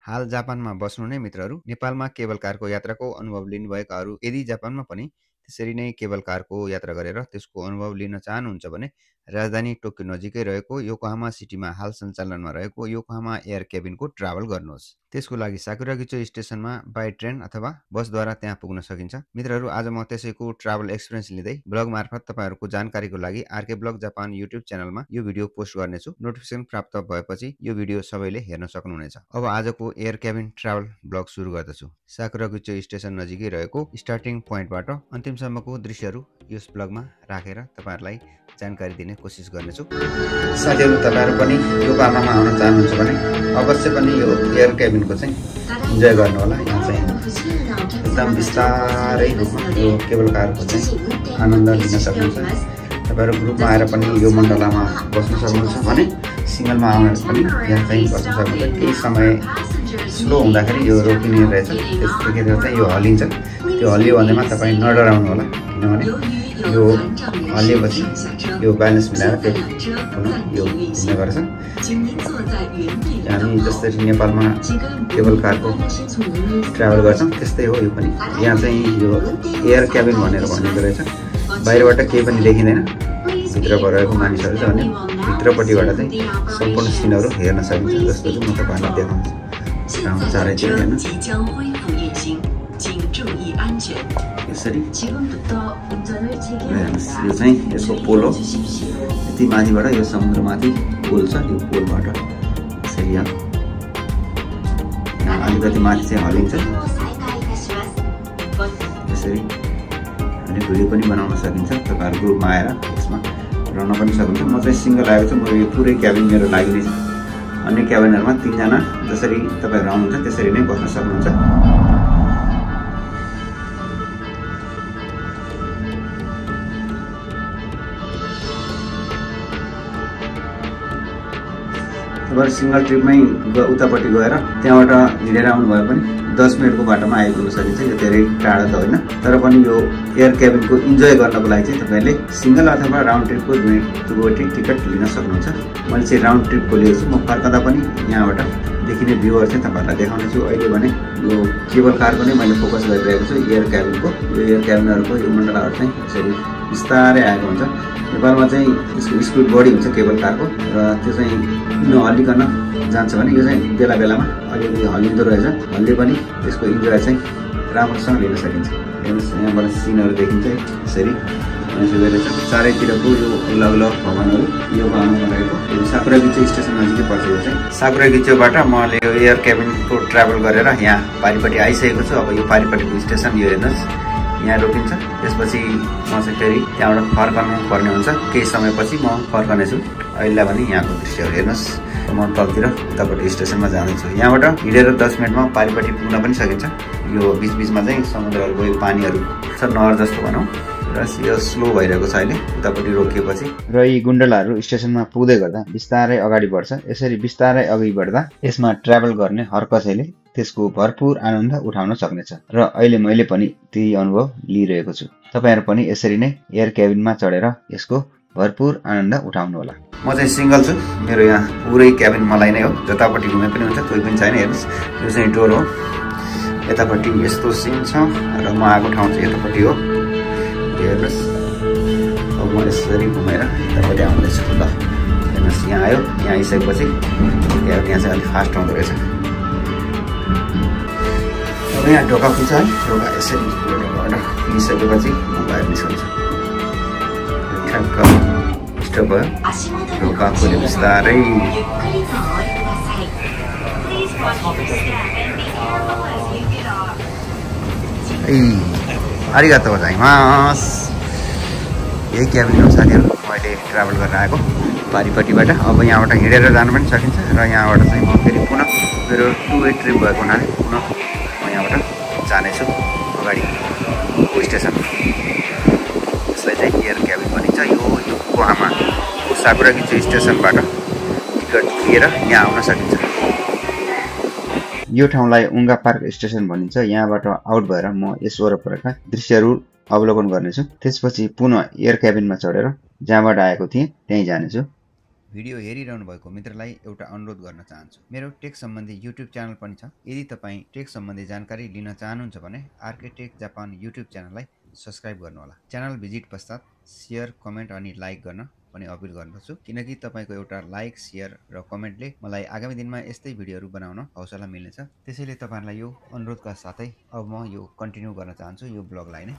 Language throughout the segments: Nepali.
हाल जापानमा बस्नु नै मित्रहरू नेपालमा केबल कारको यात्राको अनुभव लिनुभएकाहरू यदि जापानमा पनि त्यसरी नै केबल कारको यात्रा गरेर त्यसको अनुभव लिन चाहनुहुन्छ भने राजधानी टोकियो नजिकै रहेको योकोहामा सिटीमा हाल सञ्चालनमा रहेको योकोहामा एयर केबिनको ट्राभल गर्नुहोस्। त्यसको लागि साकुरागिचो स्टेसनमा बाई ट्रेन अथवा बसद्वारा त्यहाँ पुग्न सकिन्छ। मित्रहरू आज म त्यसैको ट्राभल एक्सपिरियन्स लिँदै ब्लग मार्फत तपाईहरुको जानकारीको लागि आरके ब्लग जापान युट्युब च्यानलमा यो भिडियो पोस्ट गर्नेछु। नोटिफिकेसन प्राप्त भएपछि यो भिडियो सबैले हेर्न सक्नुहुनेछ। अब आजको एयर केबिन ट्राभल ब्लग सुरु गर्दछु। साकुरागिचो स्टेसन नजिकै रहेको स्टार्टिङ पोइन्टबाट अन्तिमसम्मको दृश्यहरू यस ब्लगमा राखेर तपाईहरुलाई जानकारी दिने कोसिस गर्नेछु। साथीहरु तपाईहरु पनि योकोहामामा आउन चाहनुहुन्छ भने अवश्य पनि यो एयर केबिनको चाहिँ इन्जोय गर्नु होला। यहाँ चाहिँ एकदम बिस्तारै रूपमा यो केबल कारको चाहिँ आनन्द लिन सक्नुहुन्छ। तपाईहरु ग्रुपमा आएर पनि यो मण्डलामा बस्न सक्नुहुन्छ भने सिंगलमा आउन पनि यहाँ चाहिँ बस्न सक्नुहुन्छ। केही समय स्लो हुँदाखेरि यो रोकिने रहेछ, त्यसैले चाहिँ यो हल्लिन्छ। त्यो हल्लियो भनेमा तपाई नडराउनु होला, किनभने यो हल्लिएपछि यो ब्यालेन्स मिलाएर फेरि पुनः यो घुम्ने गर्छ। हामी जसरी नेपालमा केबल कारको ट्राभल गर्छौँ त्यस्तै हो यो पनि। यहाँ चाहिँ यो एयर केबिन भनेर भनिएको रहेछ। बाहिरबाट केही पनि देखिँदैन, भित्र रहेको मानिसहरू छ भने भित्रपट्टिबाट चाहिँ सम्पूर्ण सिनहरू हेर्न सकिन्छ। जस्तो चाहिँ म तपाईहरुलाई देखाउँछु। चारैतिर हेर्नु यसरी यो चाहिँ यसको पोल हो। यति माथिबाट यो समुद्रमाथि पोल छ। यो पोलबाट यसरी यहाँ अलिकति माथि चाहिँ हल्लिन्छ। यसरी अनि भिडियो पनि बनाउन सकिन्छ। तपाईहरु ग्रुपमा आएर यसमा रहन पनि सक्नुहुन्छ। म चाहिँ सिंगल आएको छु। म यो पुरै केबिन मेरो लागि नै छ। अन्य केबिनहरुमा 3 जना जसरी तपाईहरु आउनुहुन्छ त्यसरी नै बस्न सक्नुहुन्छ। तपाईहरु सिंगल ट्रिपमै उतापट्टि गएर त्यहाँबाट हिँडेर आउनु भए पनि 10 मिनेटको बाटोमा आइपुग्न सकिन्छ। यो धेरै टाढा त होइन, तर पनि यो एयर केबिनको इन्जोय गर्नको लागि चाहिँ तपाईले सिंगल अथवा राउन्ड ट्रिपको दुवैटी टिकट लिन सक्नुहुन्छ। मैले चाहिँ राउन्ड ट्रिपको लिएको छु। म फर्कँदा पनि यहाँबाट देखिने भ्यूहरु चाहिँ तपाईहरुलाई देखाउने छु। अहिले भने यो केबल कारको नै मैले फोकस गरिरहेको छु। एयर केबिनको यो एयर केबिनहरुको यो मण्डलाहरु चाहिँ यसरी बिस्तारै आएको हुन्छ। नेपालमा चाहिँ यसको स्पिड बढी हुन्छ केबल कारको, र त्यो चाहिँ नहल्लिकन जान्छ भने यो चाहिँ बेला बेलामा अलिअलि हल्लिँदो रहेछ। हल्ले पनि त्यसको इन्जोय चाहिँ राम्रोसँग लिन सकिन्छ। हेर्नुहोस् यहाँबाट सिनहरू देखिन्छ यसरी रहेछ। चारैतिरको यो अलग-अलग भवनहरू योकोहामामा रहेको यो साकुरागिचो स्टेसन नजिकै पर्छ। यो चाहिँ साकुरागिचोबाट मैले यो एयर केबिनको ट्राभल गरेर यहाँ पारिपट्टि आइसकेको छु। अब यो पारिपट्टिको स्टेसन यो हेर्नुहोस् यहाँ रोकिन्छ। त्यसपछि म चाहिँ फेरि त्यहाँबाट फर्कनु पर्ने हुन्छ। केही समयपछि म फर्कनेछु। अहिले भने यहाँको दृश्यहरू हेर्नुहोस्। म तलतिर उतापट्टि स्टेसनमा जाँदैछु। यहाँबाट हिँडेर 10 मिनेटमा पारिपट्टि पुग्न पनि सकिन्छ। यो बीचबीचमा चाहिँ समुद्रहरूको यो पानीहरू छ, नहर जस्तो भनौँ, र यो स्लो भइरहेको छ अहिले उतापट्टि रोकिएपछि। र यी गुण्डलाहरू स्टेसनमा पुग्दै गर्दा बिस्तारै अगाडि बढ्छ। यसरी बिस्तारै अघि बढ्दा यसमा ट्राभल गर्ने हर कसैले त्यसको भरपूर आनन्द उठाउन सक्नेछ। र अहिले मैले पनि त्यही अनुभव लिइरहेको छु। तपाईहरु पनि यसरी नै एयर केबिनमा चढेर यसको भरपूर आनन्द उठाउनु होला। म चाहिँ सिंगल छु। मेरो यहाँ पुरै केबिन मलाई नै हो। जतापट्टि घुमे पनि हुन्छ, कोही पनि छैन। हेर्नुहोस् यो चाहिँ डोर हो। यतापट्टि यस्तो सिन छ र म आएको ठाउँ चाहिँ यतापट्टि हो। हेर्नुहोस् अब म यसरी घुमेर यतापट्टि आउँदैछु। ल हेर्नुहोस् यहाँ आयो। यहाँ आइसकेपछि यहाँ चाहिँ अलिक फास्ट आउँदो रहेछ। अब यहाँ ढोका खुल्छ है। ढोका यसरी ढोकाबाट खुलिसकेपछि म बाहिर निस्कन्छु। ठ्याक्क स्टप भयो। ढोका खोल्यो बिस्तारै। आरिगातो गोजाइमास। यही केबिन हो साथीहरु मैले ट्राभल गरेर आएको पारिपट्टिबाट। अब यहाँबाट हिँडेर जान पनि सकिन्छ। र यहाँबाट चाहिँ म फेरि पुनः मेरो 2 वे ट्रिप भएको हुनाले पुनः म यहाँबाट जानेछु अगाडिको स्टेसन। यसलाई चाहिँ एयर केबिन भनिन्छ। यो योकोहामाको साकुरागिचो स्टेसनबाट टिकट लिएर यहाँ आउन सकिन्छ। यो ठाउँलाई उङ्गा पार्क स्टेसन भनिन्छ। यहाँबाट आउट भएर म यस वरपरका दृश्यहरू अवलोकन गर्नेछु। त्यसपछि पुनः एयर केबिनमा चढेर जहाँबाट आएको थिएँ त्यहीँ जानेछु। भिडियो हेरिरहनु भएको मित्रलाई एउटा अनुरोध गर्न चाहन्छु। मेरो टेक सम्बन्धी युट्युब च्यानल पनि छ। यदि तपाईँ टेक सम्बन्धी जानकारी लिन चाहनुहुन्छ भने आरके टेक जापान युट्युब च्यानललाई सब्स्क्राइब गर्नुहोला। च्यानल भिजिट पश्चात शेयर, कमेन्ट अनि लाइक गर्न पनि अपिल गर्दछु, किनकि तपाईँको एउटा लाइक, शेयर र कमेन्टले मलाई आगामी दिनमा यस्तै भिडियोहरू बनाउन हौसला मिल्नेछ। त्यसैले तपाईँहरूलाई यो अनुरोधका साथै अब म यो कन्टिन्यू गर्न चाहन्छु यो ब्लगलाई नै।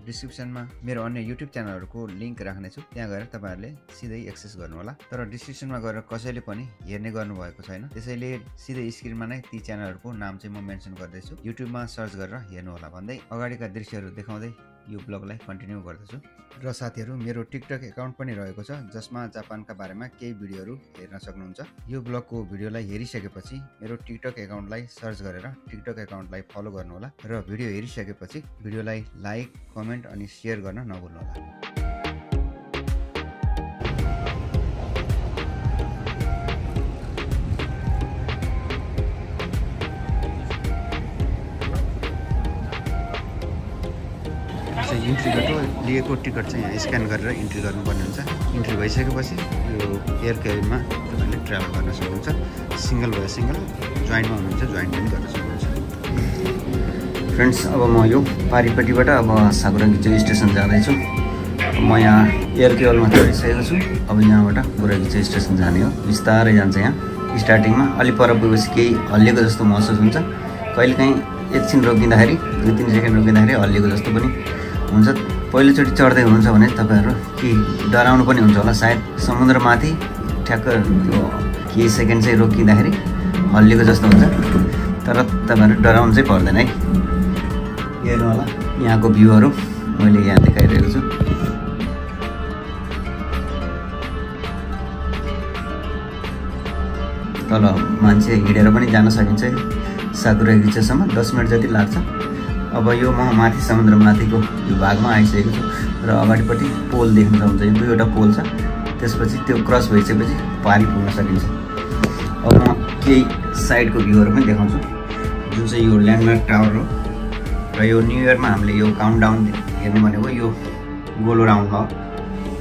डिस्क्रिप्सनमा मेरो अन्य युट्युब च्यानलहरूको लिङ्क राख्नेछु, त्यहाँ गएर तपाईँहरूले सिधै एक्सेस गर्नुहोला। तर डिस्क्रिप्सनमा गएर कसैले पनि हेर्ने गर्नुभएको छैन, त्यसैले सिधै स्क्रिनमा नै ती च्यानलहरूको नाम चाहिँ म मेन्सन गर्दैछु। युट्युबमा सर्च गरेर हेर्नुहोला भन्दै अगाडिका दृश्यहरू देखाउँदै यो ब्लगलाई कन्टिन्यू गर्दछु। र साथीहरू, मेरो टिकटक एकाउन्ट पनि रहेको छ, जसमा जापानका बारेमा केही भिडियोहरू हेर्न सक्नुहुन्छ। यो ब्लगको भिडियोलाई हेरिसकेपछि मेरो टिकटक एकाउन्टलाई सर्च गरेर टिकटक एकाउन्टलाई फलो गर्नुहोला र भिडियो हेरिसकेपछि भिडियोलाई लाइक, कमेन्ट अनि शेयर गर्न नभुल्नुहोला। इन्ट्री लिएको टिकट चाहिँ यहाँ स्क्यान गरेर इन्ट्री गर्नुपर्ने हुन्छ। इन्ट्री भइसकेपछि यो एयर केबिनमा तपाईँले ट्राभल गर्न सक्नुहुन्छ। सिङ्गल भए सिङ्गल, जोइन्टमा हुनुहुन्छ जोइन्ट पनि गर्न सक्नुहुन्छ। फ्रेन्ड्स, अब म यो पारिपट्टिबाट अब साकुरागिचो स्टेसन जाँदैछु। म यहाँ एयर केबलमा चढिसकेको छु। अब यहाँबाट साकुरागिचो स्टेसन जाने हो। बिस्तारै जान्छ। यहाँ स्टार्टिङमा अलि पर पुगेपछि केही हल्लिएको जस्तो महसुस हुन्छ। कहिलेकाहीँ एकछिन रोकिँदाखेरि 2-3 सेकेन्ड रोकिँदाखेरि हल्लिएको जस्तो पनि हुन्छ। पहिलोचोटि चढ्दै हुनुहुन्छ भने तपाईँहरू केही डराउनु पनि हुन्छ होला। सायद समुद्रमाथि ठ्याक्क त्यो केही सेकेन्ड चाहिँ रोकिँदाखेरि हल्लिएको जस्तो हुन्छ, तर तपाईँहरू डराउनु चाहिँ पर्दैन है। हेर्नु होला यहाँको भ्यूहरू मैले यहाँ देखाइरहेको छु। तल मान्छे हिँडेर पनि जान सकिन्छ। साकुरागिचोसम्म 10 मिनट जति लाग्छ। अब यो म माथि समुद्रमाथिको यो भागमा आइसकेको छु र अगाडिपट्टि पोल देख्न सक्नुहुन्छ। यो 2वटा पोल छ। त्यसपछि त्यो क्रस भइसकेपछि पारी पुग्न सकिन्छ। अब म केही साइडको भ्यूहरू पनि देखाउँछु, जुन चाहिँ यो ल्यान्डमार्क टावर हो। र यो न्यु इयरमा हामीले यो काउन्टडाउन हेर्नु भनेको यो गोलो राउन्डमा हो।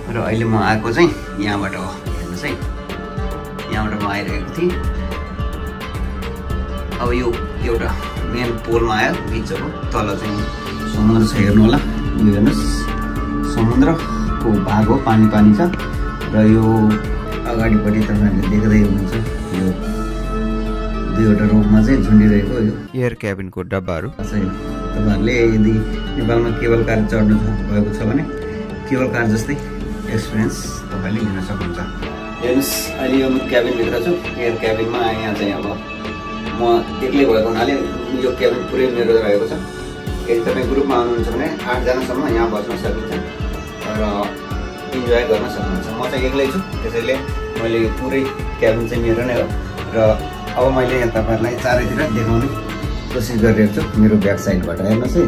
र अहिले म आएको चाहिँ यहाँबाट हो। हेर्नुहोस् है, यहाँबाट म आइरहेको थिएँ। अब यो एउटा मेन पोलमा आयो, बिचको तल चाहिँ समुद्र छ। हेर्नु होला, यो हेर्नुहोस् समुद्रको भाग हो, पानी पानी छ। र यो अगाडिपट्टि तपाईँहरूले देख्दै हुनुहुन्छ यो 2वटा रोपमा चाहिँ झुन्डिरहेको यो एयर क्याबिनको डब्बाहरू। तपाईँहरूले यदि नेपालमा केबल कार चढ्नु भएको छ भने केबल कार जस्तै एक्सपिरियन्स तपाईँले लिन सक्नुहुन्छ। हेर्नुहोस्, अहिले यो क्याबिनभित्र छु। एयर क्याबिनमा यहाँ चाहिँ अब म एक्लै भएको हुनाले यो क्याबिन पुरै मेरो रहेको छ। यदि तपाईँ ग्रुपमा आउनुहुन्छ भने 8 जनासम्म यहाँ बस्न सकिन्छ र इन्जोय गर्न सक्नुहुन्छ। म चाहिँ एक्लै छु, त्यसैले मैले यो पुरै क्याबिन चाहिँ मेरो नै हो। र अब मैले यहाँ तपाईँहरूलाई चारैतिर देखाउने कोसिस गरिरहेको छु मेरो ब्याक साइडबाट। हेर्नुहोस् है,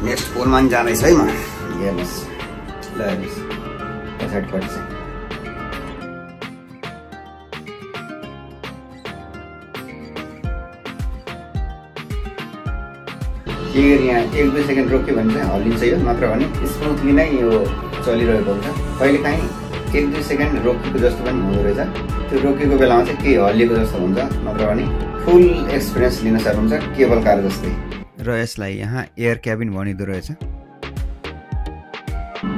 नेक्स्ट पोलमा पनि जाँदैछ है म। हेर्नुहोस्, ल हेर्नुहोस् पछाडिपट्टि चाहिँ यहाँ 1-2 सेकेन्ड रोक्यो भने चाहिँ हल्लिन्छ यो, नत्र भने स्मुथली नै यो चलिरहेको हुन्छ। कहिलेकाहीँ 1-2 सेकेन्ड रोकेको जस्तो पनि हुँदो रहेछ। त्यो रोकेको बेलामा चाहिँ केही हल्लिएको जस्तो हुन्छ, नत्र भने फुल एक्सपिरियन्स लिन सक्नुहुन्छ केबल कार जस्तै। र यसलाई यहाँ एयर क्याबिन भनिँदो रहेछ।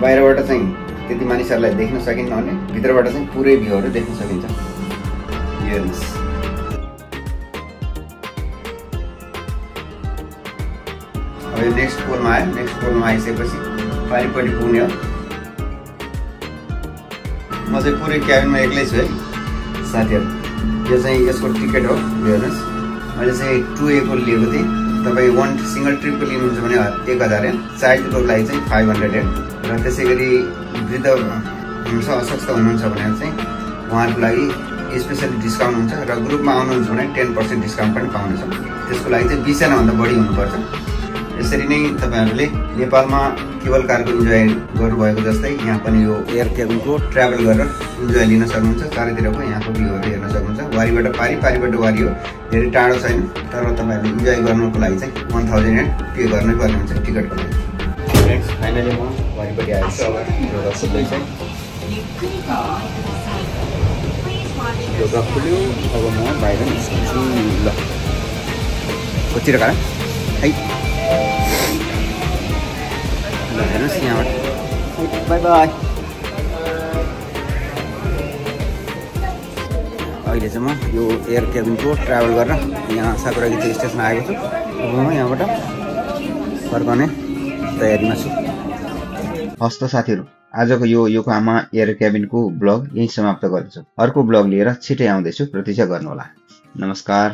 बाहिरबाट चाहिँ त्यति मानिसहरूलाई देख्न सकिन्न भने भित्रबाट चाहिँ पुरै भ्यूहरू देख्न सकिन्छ। हेर्नुहोस्, अब यो नेक्स्ट पोलमा आयो। नेक्स्ट पोलमा आइसकेपछि पारिपट्टि पुग्ने हो। म चाहिँ पुरै क्याबिनमा एक्लै छु है साथीहरू। यो चाहिँ यसको टिकट हो, हेर्नुहोस्। मैले चाहिँ 2A को लिएको थिएँ। तपाईँ 1 सिङ्गल ट्रिपको लिनुहुन्छ भने 1000 एन, चाइल्डको लागि चाहिँ 500 एन, र त्यसै गरी वृद्ध हुनुहुन्छ अस्वस्थ हुनुहुन्छ भने चाहिँ उहाँहरूको लागि स्पेसली डिस्काउन्ट हुन्छ, र ग्रुपमा आउनुहुन्छ भने 10% डिस्काउन्ट पनि पाउनेछ। त्यसको लागि चाहिँ 20 जनाभन्दा बढी हुनुपर्छ। यसरी नै तपाईँहरूले नेपालमा केबल कारको इन्जोय गर्नुभएको जस्तै यहाँ पनि यो एयर क्याबिनको ट्राभल गरेर इन्जोय लिन सक्नुहुन्छ। चारैतिरको यहाँको भ्यूहरू हेर्न सक्नुहुन्छ। वारीबाट पारिबाट वारी हो, धेरै टाढो छैन। तर तपाईँहरूले इन्जोय गर्नुको लागि चाहिँ 1000 एन पे गर्नै पर्ने हुन्छ टिकटको लागि। नेक्स्ट फाइनली म वारीपट्टि आएको छु। अब यो रक्सुल्दै चाहिँ यो खुल्यो। अब म बाहिर निस्किन्छु। ल कतिर गएर है ल हेर्नुहोस् यहाँबाट। By by. अहिले चाहिँ म यो एयर क्याबिनको ट्राभल गरेर यहाँ साकुरागिती स्टेसन आएको छु। अब म यहाँबाट फर्कने तयारीमा छु। हस् त साथीहरू, आजको यो योकोहामा एयर क्याबिनको ब्लग यही समाप्त गर्दछु। अर्को ब्लग लिएर छिटै आउँदैछु, प्रतीक्षा गर्नुहोला। नमस्कार।